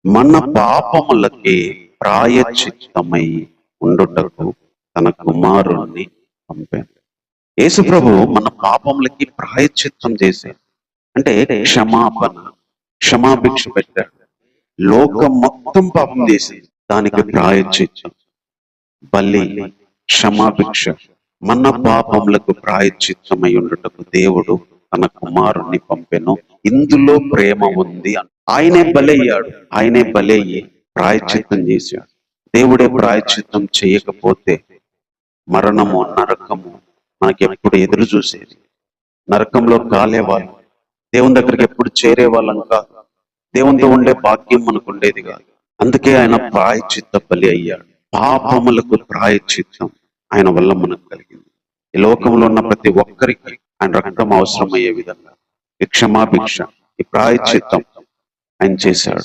మన పాపములకి ప్రాయశ్చిత్తమై ఉండుటకు తన కుమారుణ్ణి పంపాను. యేసు ప్రభు మన పాపములకి ప్రాయశ్చిత్తం చేశాడు. అంటే క్షమాభిక్ష పెట్టాడు. లోకం మొత్తం పాపం చేసింది, దానికి ప్రాయశ్చిత్తం, బలి, క్షమాభిక్ష. మన పాపములకు ప్రాయశ్చిత్తమై ఉండుటకు దేవుడు తన కుమారుణ్ణి పంపెను. ఇందులో ప్రేమ ఉంది. ఆయనే బలయ్యాడు, ఆయనే బలయ్యి ప్రాయశ్చిత్తం చేశాడు. దేవుడే ప్రాయశ్చిత్తం చేయకపోతే మరణము, నరకము మనకి ఎప్పుడు ఎదురు చూసేది. నరకంలో కాలేవాళ్ళు, దేవుని దగ్గరికి ఎప్పుడు చేరే వాళ్ళం కాదు. దేవునితో ఉండే భాగ్యం మనకు ఉండేది కాదు. అందుకే ఆయన ప్రాయశ్చిత్త బలి అయ్యాడు. పాపములకు ప్రాయశ్చిత్తం ఆయన వల్ల మనకు కలిగింది. ఈ లోకంలో ఉన్న ప్రతి ఒక్కరికి ఆయన రక్తం అవసరమయ్యే విధంగా ఈ క్షమాభిక్ష, ఈ ప్రాయశ్చిత్తం ఆయన చేశాడు.